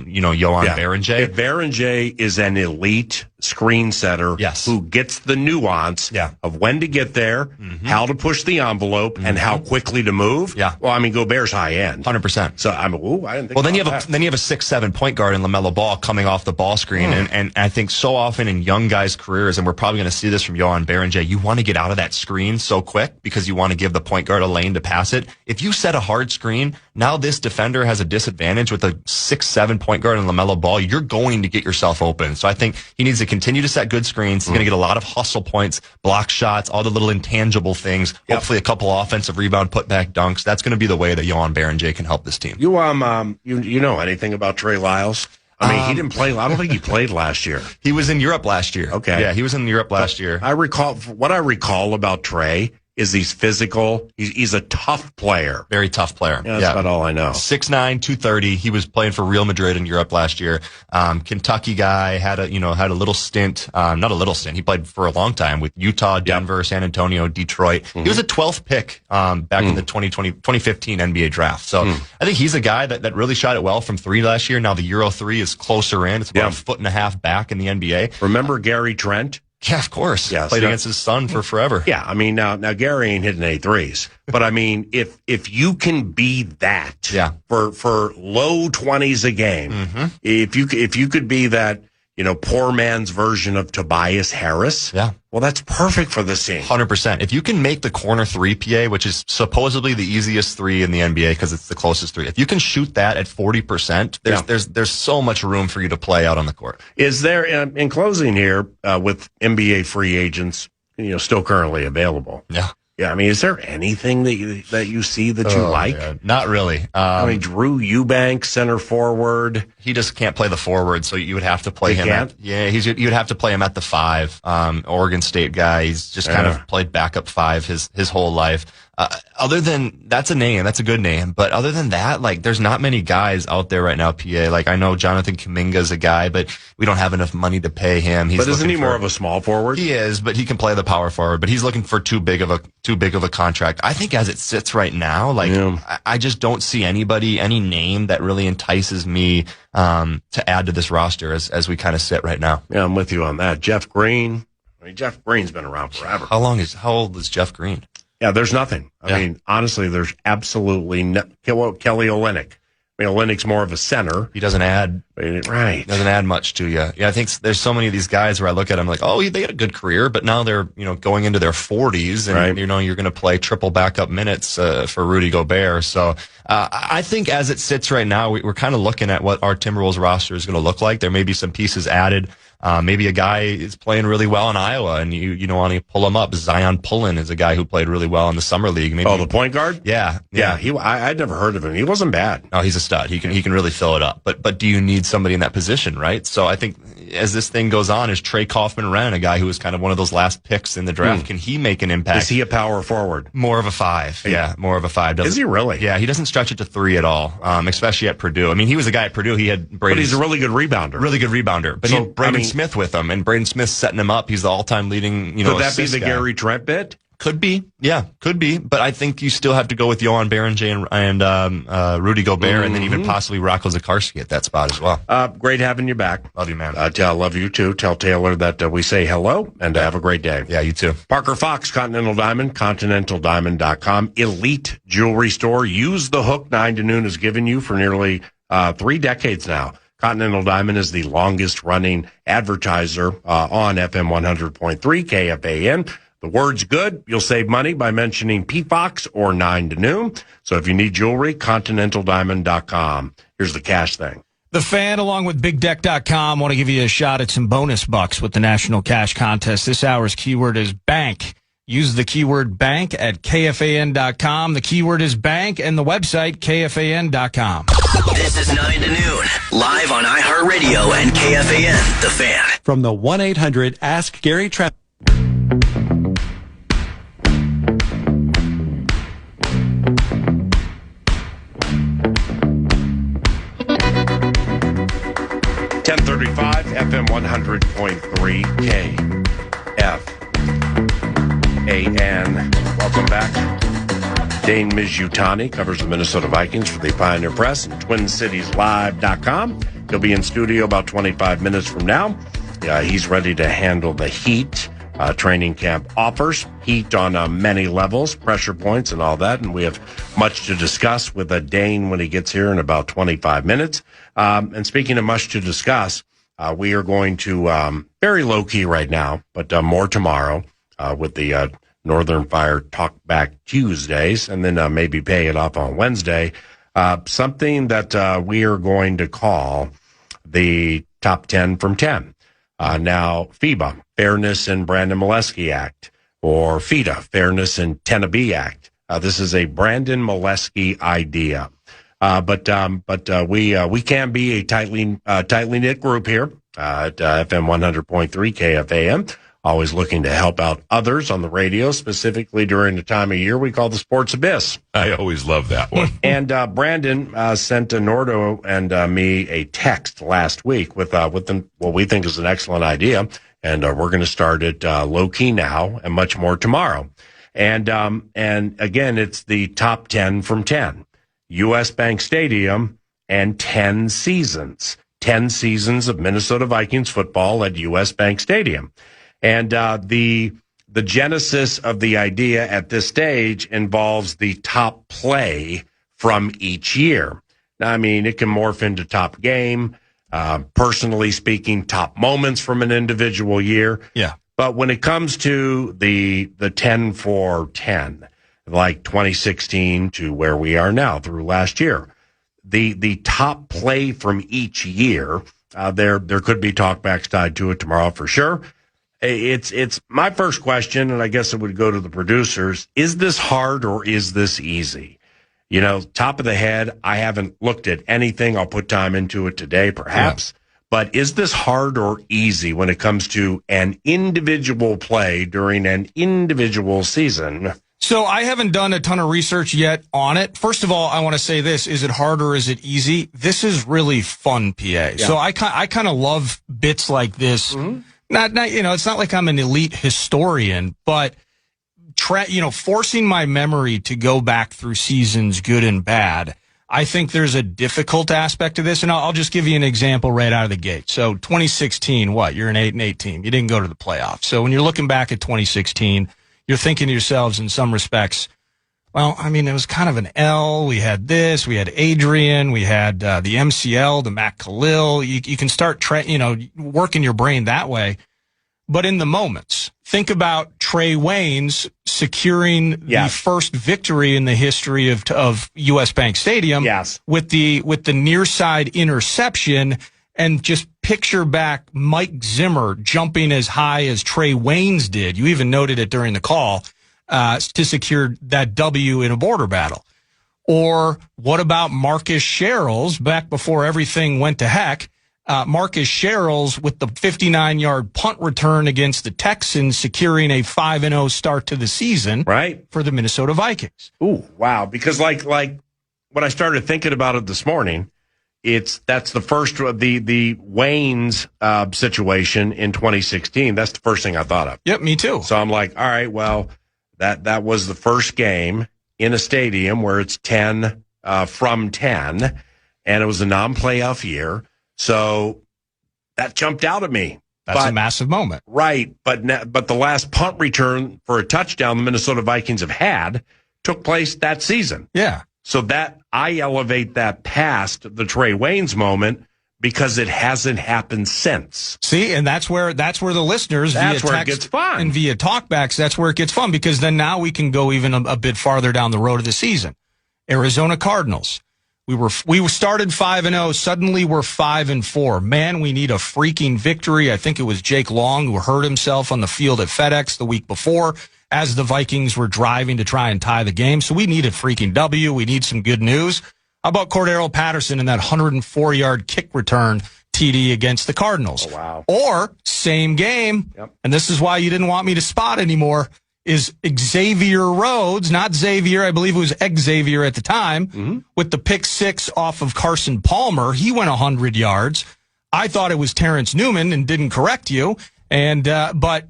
Johan Berenjay. If Berenjay is an elite screen setter who gets the nuance of when to get there, how to push the envelope, and how quickly to move. Yeah. Well, I mean, Gobert's high end. 100%. So I didn't think. Well, then you have a 6'7" point guard in LaMelo Ball coming off the ball screen, and I think so often in young guys' careers, and we're probably going to see this from Johan Berenjay, you want to get out of that screen so quick because you want to give the point guard a lane to pass it. If you set a hard screen, now this defender has a disadvantage with a 6'7" point guard in LaMelo Ball. You're going to get yourself open. So I think he needs to continue to set good screens. He's going to get a lot of hustle points, block shots, all the little intangible things. Hopefully a couple offensive rebound putback dunks. That's going to be the way that Johan Berenjay can help this team. You know anything about Trey Lyles? I mean, he didn't play. I don't think he played last year. He was in Europe last year. Okay. Yeah, he was in Europe last year. What I recall about Trey is he's physical. He's a tough player. Very tough player. Yeah, that's about all I know. 6'9", 230. He was playing for Real Madrid in Europe last year. Kentucky guy, had a little stint, not a little stint. He played for a long time with Utah, Denver, San Antonio, Detroit. Mm-hmm. He was a 12th pick back in the 2015 NBA draft. So I think he's a guy that really shot it well from 3 last year. Now the Euro 3 is closer in. It's about a foot and a half back in the NBA. Remember Gary Trent? Yeah, of course. Yes, played against his son for forever. Yeah, I mean, now Gary ain't hitting 8 threes. But I mean, if you can be that for low 20s a game, if you could be that, poor man's version of Tobias Harris, well, that's perfect for the team. 100%. If you can make the corner 3, PA, which is supposedly the easiest 3 in the NBA because it's the closest 3, if you can shoot that at 40%, there's so much room for you to play out on the court. Is there, in closing here, with NBA free agents, still currently available? Yeah. Yeah, I mean, is there anything that you see that you like? Yeah. Not really. I mean, Drew Eubanks, center forward. He just can't play the forward, so you would have to play him. You'd have to play him at the 5. Oregon State guy. He's just kind of played backup 5 his whole life. Other than that's a name, that's a good name. But other than that, there's not many guys out there right now, PA. I know Jonathan Kuminga's a guy, but we don't have enough money to pay him. But isn't he more of a small forward? He is, but he can play the power forward. But he's looking for too big of a contract. I think as it sits right now, I just don't see any name that really entices me to add to this roster as we kind of sit right now. Yeah, I'm with you on that. Jeff Green. I mean, Jeff Green's been around forever. How old is Jeff Green? Yeah, there's nothing. I mean, honestly, there's absolutely Kelly Olynyk. I mean, Olynyk's more of a center. He doesn't add. Right. Doesn't add much to you. Yeah, I think there's so many of these guys where I look at them like, they had a good career, but now they're, going into their 40s and, you're going to play triple backup minutes for Rudy Gobert. So I think as it sits right now, we're kind of looking at what our Timberwolves roster is going to look like. There may be some pieces added. Maybe a guy is playing really well in Iowa and you don't want to pull him up. Zion Pullen is a guy who played really well in the summer league. Maybe, the point guard? Yeah. I'd never heard of him. He wasn't bad. No, he's a stud. He can really fill it up. But do you need somebody in that position, right? So I think as this thing goes on, is Trey Kaufman-Renn, a guy who was kind of one of those last picks in the draft, can he make an impact? Is he a power forward? More of a 5. Yeah, more of a 5. Is he really? Yeah, he doesn't stretch it to 3 at all, especially at Purdue. I mean, he was a guy at Purdue. He had Brady. But he's a really good rebounder. But he had Braden Smith with him, and Braden Smith's setting him up. He's the all-time leading, Could that be the guy. Gary Trent bit? Could be. Yeah, could be. But I think you still have to go with Johan Berenjay and Rudy Gobert, and then even possibly Rocco Zikarsky at that spot as well. Great having you back. Love you, man. Love you too. Tell Taylor that we say hello and have a great day. Yeah, you too. Parker Fox, Continental Diamond, ContinentalDiamond.com. Elite jewelry store. Use the hook 9 to noon has given you for nearly 3 decades now. Continental Diamond is the longest running advertiser on FM 100.3 KFAN. The word's good. You'll save money by mentioning PFox or 9 to noon. So if you need jewelry, ContinentalDiamond.com. Here's the cash thing. The Fan, along with BigDeck.com, want to give you a shot at some bonus bucks with the National Cash Contest. This hour's keyword is bank. Use the keyword bank at KFAN.com. The keyword is bank and the website KFAN.com. This is 9 to noon, live on iHeartRadio and KFAN, The Fan. From the 1-800 Ask Gary Traffic. FM 100.3 KFAN. Welcome back. Dane Mizutani covers the Minnesota Vikings for the Pioneer Press and TwinCitiesLive.com. He'll be in studio about 25 minutes from now. He's ready to handle the heat. Training camp offers heat on many levels, pressure points and all that. And we have much to discuss with Dane when he gets here in about 25 minutes. And speaking of much to discuss, we are going to, very low key right now, but more tomorrow with the Northern Fire Talkback Tuesdays, and then maybe pay it off on Wednesday. Something that we are going to call the Top 10 from 10. Now, FIBA, Fairness in Brandon Molesky Act, or FIDA, Fairness in Tennessee Act. This is a Brandon Molesky idea. But we can be a tightly knit group here at FM 100.3 KFAN. Always looking to help out others on the radio, specifically during the time of year we call the Sports Abyss. I always love that one. And Brandon sent Nordo and me a text last week with what we think is an excellent idea, and we're going to start it low key now and much more tomorrow. And again, it's the top 10 from 10. U.S. Bank Stadium and 10 seasons. 10 seasons of Minnesota Vikings football at U.S. Bank Stadium. And the genesis of the idea at this stage involves the top play from each year. Now, I mean, it can morph into top game, personally speaking, top moments from an individual year. Yeah. But when it comes to the 10 for 10, like 2016 to where we are now through last year, the top play from each year, there could be talkbacks tied to it tomorrow for sure. It's my first question, and I guess it would go to the producers. Is this hard or is this easy? You know, top of the head, I haven't looked at anything. I'll put time into it today, perhaps. Yeah. But is this hard or easy when it comes to an individual play during an individual season? So I haven't done a ton of research yet on it. First of all, I want to say this. Is it hard or is it easy? This is really fun, PA. Yeah. So I kind of love bits like this. Mm-hmm. Not, you know, it's not like I'm an elite historian, but, forcing my memory to go back through seasons, good and bad. I think there's a difficult aspect to this, and I'll just give you an example right out of the gate. So 2016, you're an 8-8 team. You didn't go to the playoffs. So when you're looking back at 2016, you're thinking to yourselves in some respects, well, I mean, it was kind of an L. We had this, we had Adrian, we had the MCL, the Matt Khalil. You can start, working your brain that way. But in the moments, think about Trey Waynes securing the first victory in the history of U.S. Bank Stadium with the near side interception, and just picture back Mike Zimmer jumping as high as Trey Waynes did. You even noted it during the call. To secure that W in a border battle. Or what about Marcus Sherrills back before everything went to heck? Marcus Sherrills with the 59-yard punt return against the Texans, securing a 5-0 start to the season for the Minnesota Vikings. Ooh, wow. Because like when I started thinking about it this morning, that's the first of the Waynes situation in 2016. That's the first thing I thought of. Yep, me too. So I'm like, all right, well, that was the first game in a stadium where it's 10 from 10, and it was a non-playoff year. So that jumped out at me. That's a massive moment. Right, but the last punt return for a touchdown the Minnesota Vikings have had took place that season. Yeah. So that I elevate that past the Trey Waynes moment because it hasn't happened since. See, and that's where the listeners via text it gets fun. And via talkbacks, that's where it gets fun, because then now we can go even a bit farther down the road of the season. Arizona Cardinals. We started 5-0. Suddenly we're 5-4. Man, we need a freaking victory. I think it was Jake Long who hurt himself on the field at FedEx the week before as the Vikings were driving to try and tie the game. So we need a freaking W. We need some good news. How about Cordero Patterson in that 104-yard kick return TD against the Cardinals? Oh, wow. Or, same game, and this is why you didn't want me to spot anymore, is Xavier Rhodes, not Xavier, I believe it was Xavier at the time, with the pick 6 off of Carson Palmer. He went 100 yards. I thought it was Terrence Newman and didn't correct you. But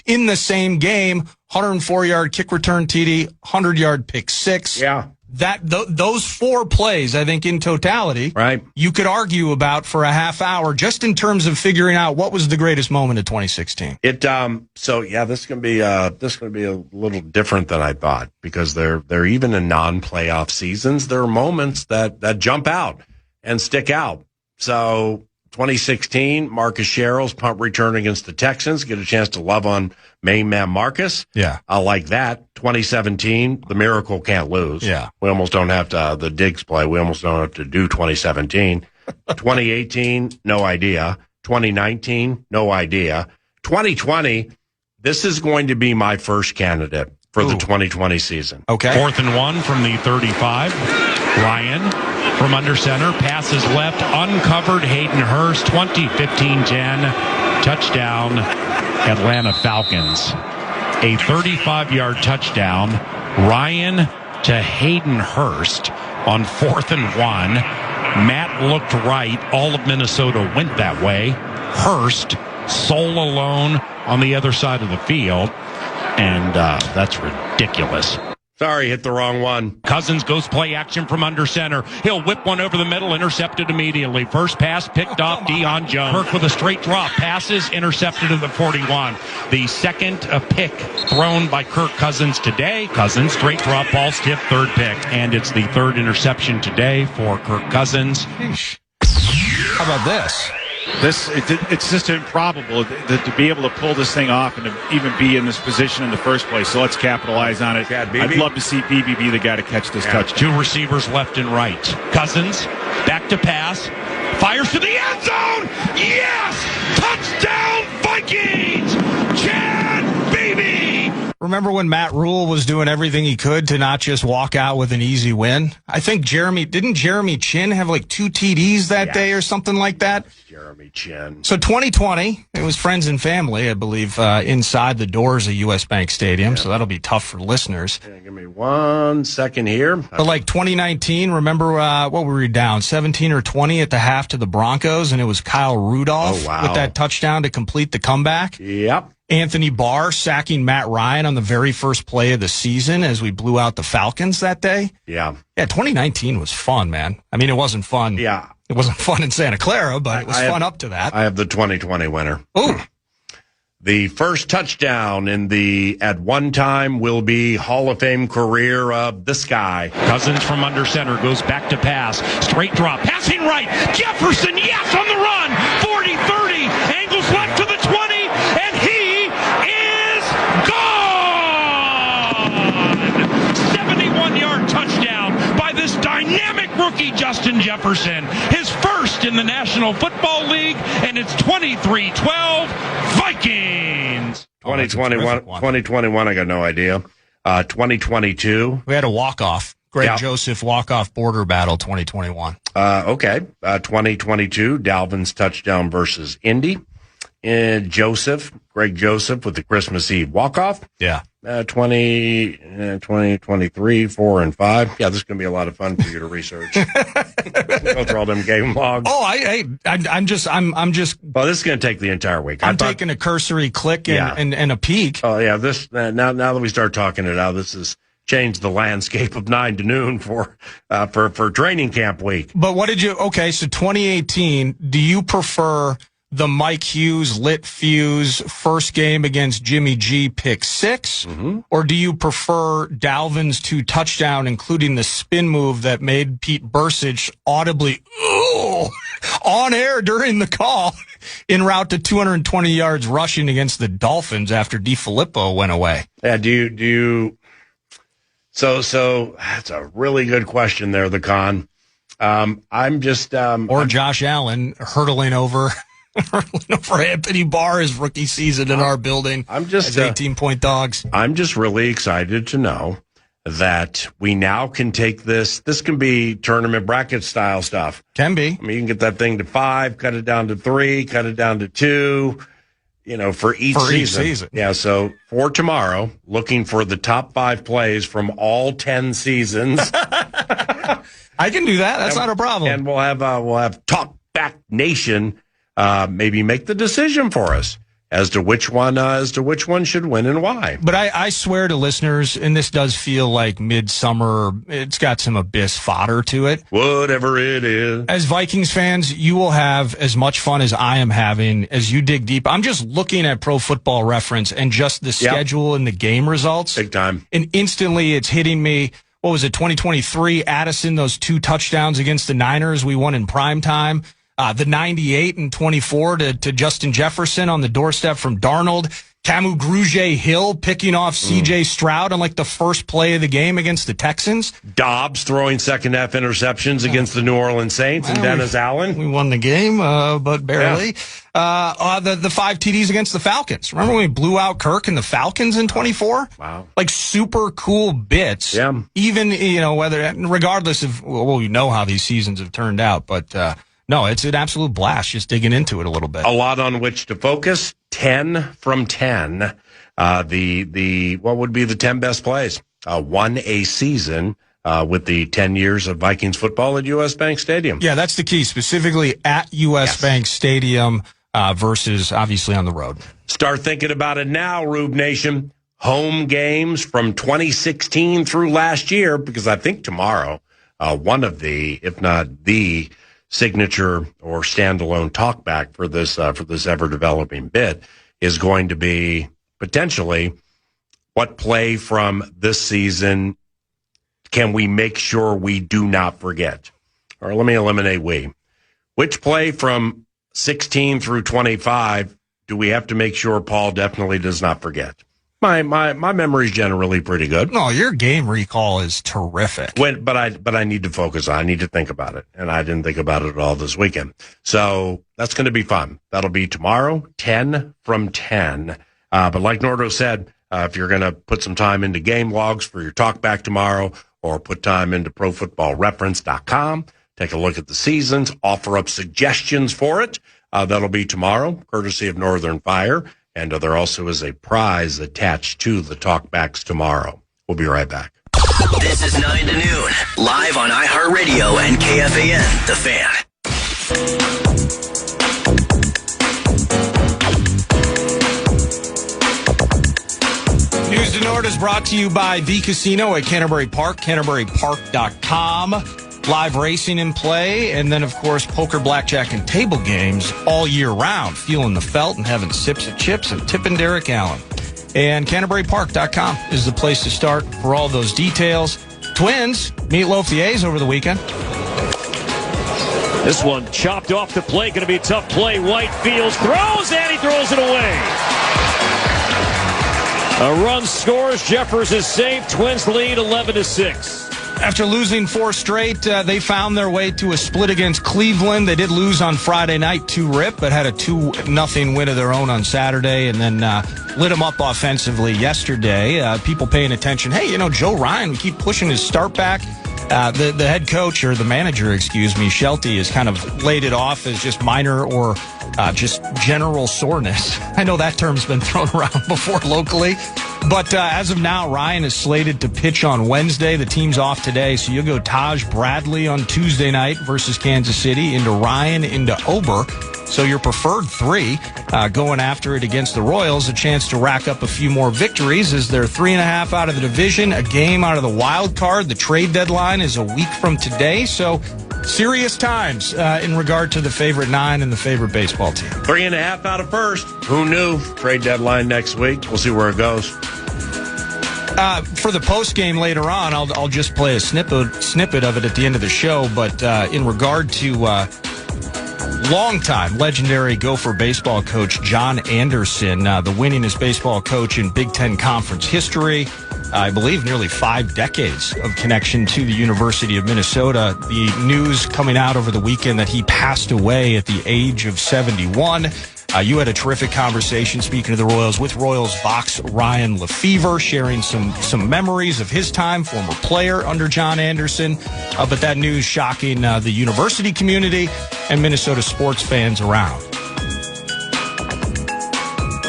in the same game, 104-yard kick return TD, 100-yard pick 6. Yeah. Those 4 plays, I think, in totality, right, you could argue about for a half hour just in terms of figuring out what was the greatest moment of 2016. So yeah, this is gonna be a little different than I thought, because they're even in non-playoff seasons, there are moments that jump out and stick out. So 2016, Marcus Sherrill's punt return against the Texans, get a chance to love on main man Marcus. Yeah. I like that. 2017, the Miracle can't lose. Yeah. We almost don't have to, the Diggs play, we almost don't have to do 2017. 2018, no idea. 2019, no idea. 2020, this is going to be my first candidate for the 2020 season. Okay. 4th and 1 from the 35. Ryan from under center, passes left, uncovered. Hayden Hurst, 20-15-10, touchdown, Atlanta Falcons. A 35-yard touchdown, Ryan to Hayden Hurst on 4th and 1. Matt looked right. All of Minnesota went that way. Hurst, sole alone on the other side of the field, and that's ridiculous. Sorry, hit the wrong one. Cousins goes play action from under center. He'll whip one over the middle, intercepted immediately. First pass picked off Deion Jones. Kirk with a straight drop. Passes intercepted at the 41. The second pick thrown by Kirk Cousins today. Cousins, straight drop, ball stiff, 3rd pick. And it's the 3rd interception today for Kirk Cousins. How about this? It's just improbable that to be able to pull this thing off and to even be in this position in the first place. So let's capitalize on it. I'd love to see BB be the guy to catch this touchdown. 2 receivers left and right. Cousins, back to pass, fires to the end zone. Yes! Touchdown Vikings! Chad Beebe! Remember when Matt Rule was doing everything he could to not just walk out with an easy win? I think didn't Jeremy Chin have like 2 TDs that day or something like that? Jeremy Chin. So 2020, it was friends and family, I believe, inside the doors of US Bank Stadium. So that'll be tough for listeners. Yeah, give me 1 second here. But like 2019, remember what were we down? 17 or 20 at the half to the Broncos, and it was Kyle Rudolph with that touchdown to complete the comeback. Yep. Anthony Barr sacking Matt Ryan on the very first play of the season as we blew out the Falcons that day. Yeah. Yeah, 2019 was fun, man. I mean, it wasn't fun. Yeah. It wasn't fun in Santa Clara, but it was fun up to that. I have the 2020 winner. Ooh. The first touchdown at one time will be Hall of Fame career of this guy. Cousins from under center goes back to pass. Straight drop. Passing right. Jefferson, yes, on the run. 40-30. Angles left to the 20. And he is gone. 71-yard touchdown by this dynamic rookie, Justin Jefferson. His first in the National Football League. And it's 23-12 Vikings. 2021, I got no idea. 2022. We had a walk-off. Greg Joseph walk-off border battle 2021. Okay. 2022, Dalvin's touchdown versus Indy. Greg Joseph with the Christmas Eve walk-off. Yeah. 2023, 4 and 5. Yeah, this is going to be a lot of fun for you to research. Go through all them game logs. Oh, I'm just. Well, this is going to take the entire week. I'm taking a cursory click and a peek. Oh yeah, this now that we start talking it out, this has changed the landscape of 9 to noon for training camp week. But what did you? Okay, so 2018. Do you prefer the Mike Hughes lit fuse first game against Jimmy G pick 6, or do you prefer Dalvin's 2 touchdown, including the spin move that made Pete Bursich audibly on air during the call en route to 220 yards rushing against the Dolphins after DiFilippo went away? Yeah, do you? So that's a really good question there, the con. I'm just or Josh Allen hurtling over Anthony Barr his rookie season in our building. I'm just as 18-point dogs. I'm just really excited to know that we now can take this. This can be tournament bracket style stuff. Can be. I mean, you can get that thing to 5, cut it down to 3, cut it down to 2, for each season. Yeah, so for tomorrow, looking for the top 5 plays from all 10 seasons. I can do that. That's not a problem. And we'll have Talk Back Nation maybe make the decision for us as to which one should win and why. But I swear to listeners, and this does feel like midsummer, it's got some Abyss fodder to it. Whatever it is. As Vikings fans, you will have as much fun as I am having as you dig deep. I'm just looking at Pro Football Reference and just the schedule and the game results. Big time. And instantly it's hitting me. What was it, 2023? Addison, those 2 touchdowns against the Niners we won in prime time. The 98 and 24 to Justin Jefferson on the doorstep from Darnold. Camu Grugier-Hill picking off C.J. Stroud on like the first play of the game against the Texans. Dobbs throwing second half interceptions against the New Orleans Saints and Dennis Allen. We won the game, but barely. Yeah. The 5 TDs against the Falcons. Remember when we blew out Kirk and the Falcons in 24? Wow. Like super cool bits. Yeah. Even, regardless of, we know how these seasons have turned out, but, no, it's an absolute blast just digging into it a little bit. A lot on which to focus. 10 from 10. What would be the 10 best plays? Won a season with the 10 years of Vikings football at U.S. Bank Stadium. Yeah, that's the key, specifically at U.S. Bank Stadium versus obviously on the road. Start thinking about it now, Rube Nation. Home games from 2016 through last year, because I think tomorrow, one of the, if not the signature or standalone talkback for this ever developing bit is going to be potentially what play from this season can we make sure we do not forget? Or let me eliminate which play from 16 through 25 do we have to make sure Paul definitely does not forget? My memory is generally pretty good. No, your game recall is terrific. But I need to focus on. I need to think about it, and I didn't think about it at all this weekend. So that's going to be fun. That'll be tomorrow, 10 from 10. But like Nordo said, if you're going to put some time into game logs for your talk back tomorrow, or put time into ProFootballReference.com, take a look at the seasons, offer up suggestions for it. That'll be tomorrow, courtesy of Northern Fire. And there also is a prize attached to the talkbacks tomorrow. We'll be right back. This is 9 to noon, live on iHeartRadio and KFAN, The Fan. News to Nord is brought to you by The Casino at Canterbury Park, CanterburyPark.com. Live racing in play, and then, of course, poker, blackjack, and table games all year round. Feeling the felt and having sips of chips and tipping Derek Allen. And CanterburyPark.com is the place to start for all those details. Twins, Meatloaf the A's over the weekend. This one chopped off the plate. Going to be a tough play. White fields, throws, and he throws it away. A run scores. Jeffers is saved. Twins lead 11-6. After losing 4 straight, they found their way to a split against Cleveland. They did lose on Friday night 2-rip, but had a 2-0 win of their own on Saturday, and then lit them up offensively yesterday. People paying attention. Hey, Joe Ryan, we keep pushing his start back. The head coach, or the manager, Shelty, has kind of laid it off as just minor or just general soreness. I know that term's been thrown around before locally. But as of now, Ryan is slated to pitch on Wednesday. The team's off today, so you'll go Taj Bradley on Tuesday night versus Kansas City, into Ryan, into Ober. So your preferred 3 going after it against the Royals, a chance to rack up a few more victories as they're 3.5 out of the division, a game out of the wild card. The trade deadline is a week from today, so serious times in regard to the favorite 9 and the favorite baseball team. 3.5 out of first. Who knew? Trade deadline next week. We'll see where it goes. For the post game later on, I'll just play a snippet of it at the end of the show. But in regard to longtime legendary Gopher baseball coach John Anderson, the winningest baseball coach in Big Ten Conference history, I believe nearly 5 decades of connection to the University of Minnesota. The news coming out over the weekend that he passed away at the age of 71. You had a terrific conversation, speaking of the Royals, with Royals Vox Ryan Lefevre, sharing some memories of his time, former player under John Anderson. But that news shocking the university community and Minnesota sports fans around.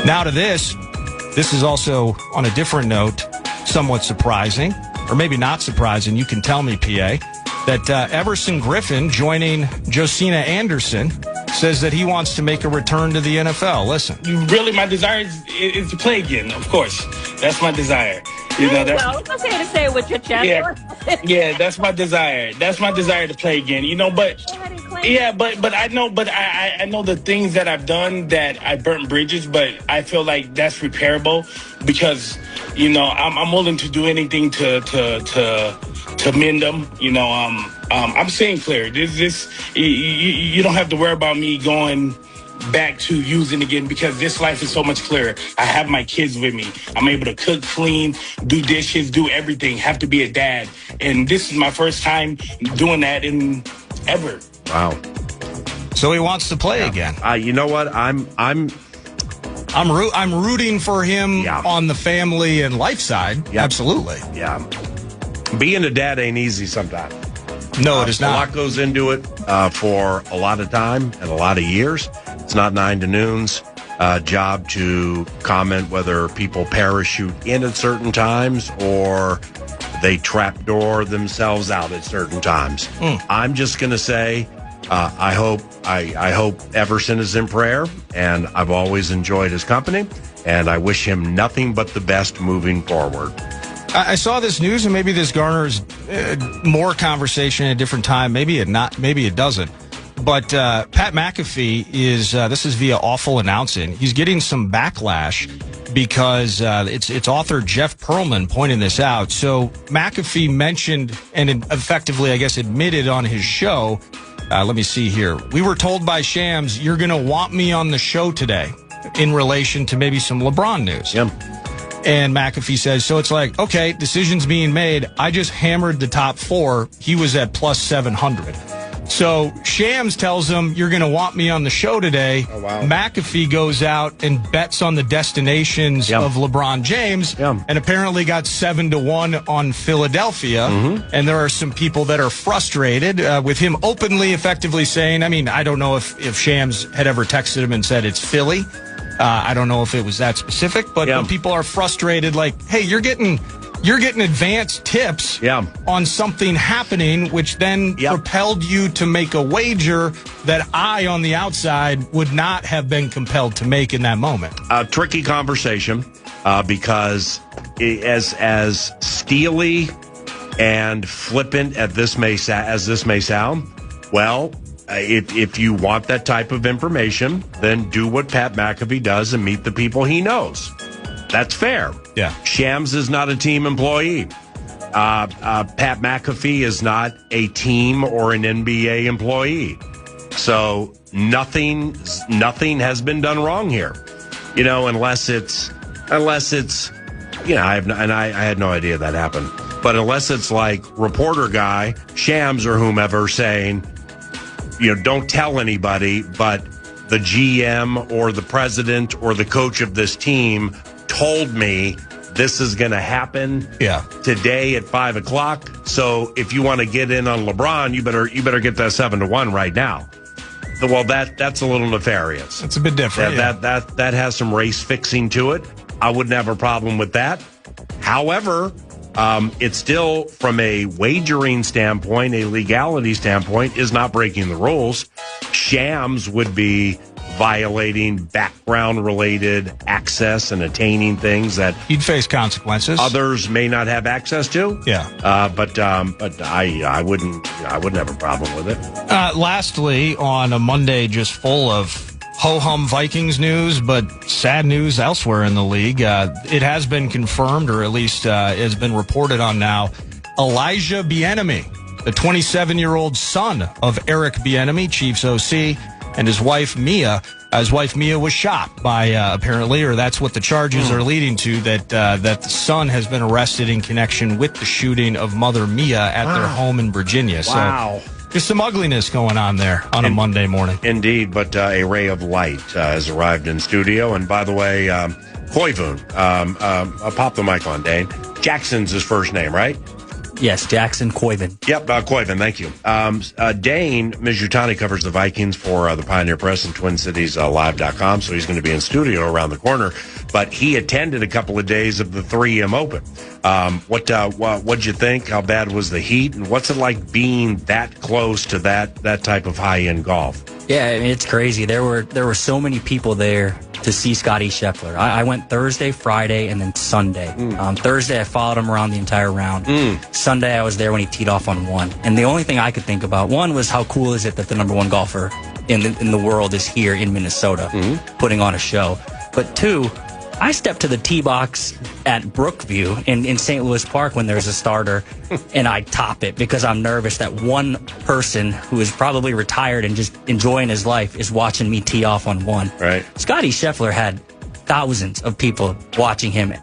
Now to this. This is also, on a different note, somewhat surprising, or maybe not surprising. You can tell me, PA, that Everson Griffin joining Josina Anderson says that he wants to make a return to the NFL. Listen. Really, my desire is to play again, of course. That's my desire. You know, well, it's okay to say it with your chest. Yeah, that's my desire. That's my desire to play again. You know, but yeah, but I know the things that I've done that I burnt bridges, but I feel like that's repairable because, you know, I'm willing to do anything to mend them. You know, I'm seeing clear. You don't have to worry about me going back to using again because this life is so much clearer. I have my kids with me. I'm able to cook, clean, do dishes, do everything, have to be a dad. And this is my first time doing that in ever. Wow. So he wants to play again. You know what? I'm rooting for him on the family and life side. Yep. Absolutely. Yeah. Being a dad ain't easy sometimes. No, it is not. A lot goes into it for a lot of time and a lot of years. It's not 9 to noon's job to comment whether people parachute in at certain times or they trapdoor themselves out at certain times. I'm just going to say I hope Everson is in prayer, and I've always enjoyed his company, and I wish him nothing but the best moving forward. I saw this news, and maybe this garners more conversation at a different time. Maybe it doesn't. But Pat McAfee is this is via Awful Announcing. He's getting some backlash because it's author Jeff Pearlman pointing this out. So McAfee mentioned and effectively, I guess, admitted on his show. Let me see here. We were told by Shams, you're going to want me on the show today in relation to maybe some LeBron news. Yep. And McAfee says, so it's like, okay, decisions being made. I just hammered the top 4. He was at plus 700. So Shams tells him, you're going to want me on the show today. Oh, wow. McAfee goes out and bets on the destinations of LeBron James and apparently got 7-1 on Philadelphia. And there are some people that are frustrated with him openly, effectively saying, I mean, I don't know if Shams had ever texted him and said it's Philly. I don't know if it was that specific, but when people are frustrated, like, hey, you're getting advanced tips on something happening, which then propelled you to make a wager that I, on the outside, would not have been compelled to make in that moment. A tricky conversation because as steely and flippant as this may sound, well, if you want that type of information, then do what Pat McAfee does and meet the people he knows. That's fair. Yeah. Shams is not a team employee. Pat McAfee is not a team or an NBA employee. So nothing has been done wrong here. You know, unless it's you know, I had no idea that happened. But unless it's like reporter guy, Shams or whomever saying, you know, don't tell anybody, but the GM or the president or the coach of this team told me this is going to happen today at 5 o'clock. So if you want to get in on LeBron, you better get that 7-1 right now. Well, that's a little nefarious. It's a bit different. That has some race fixing to it. I wouldn't have a problem with that. However, it's still, from a wagering standpoint, a legality standpoint, is not breaking the rules. Shams would be violating background-related access and attaining things that he'd face consequences. Others may not have access to. Yeah, but I wouldn't have a problem with it. Lastly, on a Monday just full of ho-hum Vikings news, but sad news elsewhere in the league. It has been confirmed, or at least has been reported on now. Elijah Bieniemy, the 27-year-old son of Eric Bieniemy, Chiefs OC, and his wife Mia. His wife Mia was shot by apparently, or that's what the charges are leading to. That the son has been arrested in connection with the shooting of Mother Mia at their home in Virginia. So Just some ugliness going on there on a Monday morning. Indeed, but a ray of light has arrived in studio. And by the way, Koivun, I'll pop the mic on, Dane. Jackson's his first name, right? Yes, Jackson Koivun. Yep, Koivun, thank you. Dane Mizutani covers the Vikings for the Pioneer Press and TwinCitiesLive.com, so he's going to be in studio around the corner. But he attended a couple of days of the 3M Open. What'd you think? How bad was the heat? And what's it like being that close to that type of high-end golf? Yeah, I mean, it's crazy. There were so many people there to see Scottie Scheffler. I went Thursday, Friday, and then Sunday. Thursday, I followed him around the entire round. Sunday, I was there when he teed off on 1. And the only thing I could think about, one, was how cool is it that the number 1 golfer in the world is here in Minnesota putting on a show. But 2, I stepped to the tee box at Brookview in St. Louis Park when there's a starter, and I top it because I'm nervous that one person who is probably retired and just enjoying his life is watching me tee off on 1. Right. Scottie Scheffler had thousands of people watching him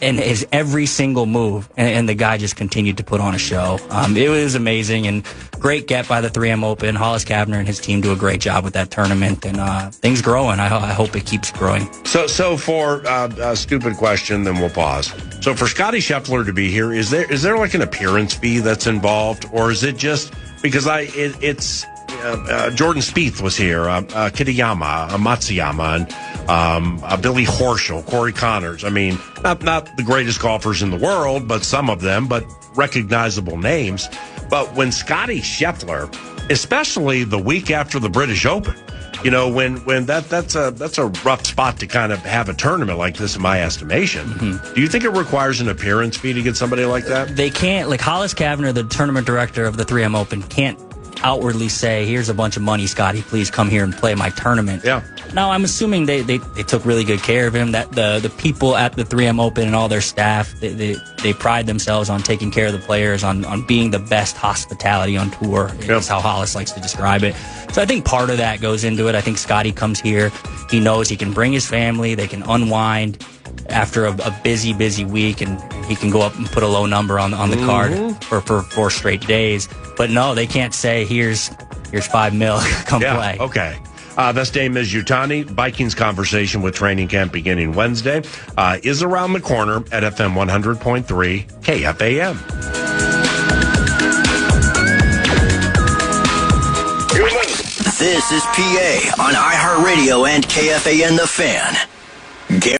and his every single move, and the guy just continued to put on a show. It was amazing, and great get by the 3M Open. Hollis Cavner and his team do a great job with that tournament, and things growing. I hope it keeps growing. So for a stupid question, then we'll pause. So for Scottie Scheffler to be here, is there like an appearance fee that's involved, or is it just because it's Jordan Spieth was here, Kitayama, Matsuyama, and Billy Horschel, Corey Connors. I mean, not the greatest golfers in the world, but some of them, but recognizable names. But when Scottie Scheffler, especially the week after the British Open, you know, when that's a rough spot to kind of have a tournament like this, in my estimation. Do you think it requires an appearance fee to get somebody like that? They can't. Like Hollis Cavner, the tournament director of the 3M Open, can't outwardly say, here's a bunch of money, Scotty, please come here and play my tournament. Yeah. Now, I'm assuming they took really good care of him, that the people at the 3M Open and all their staff, they pride themselves on taking care of the players, on being the best hospitality on tour. That's how Hollis likes to describe it. So I think part of that goes into it. I think Scotty comes here, he knows he can bring his family, they can unwind after a busy week, and he can go up and put a low number on the card for 4 straight days. But no, they can't say, here's $5 million, come play. Okay. That's Dane Mizutani. Vikings conversation with training camp beginning Wednesday is around the corner at FM 100.3 KFAN. This is PA on iHeartRadio and KFAN The Fan.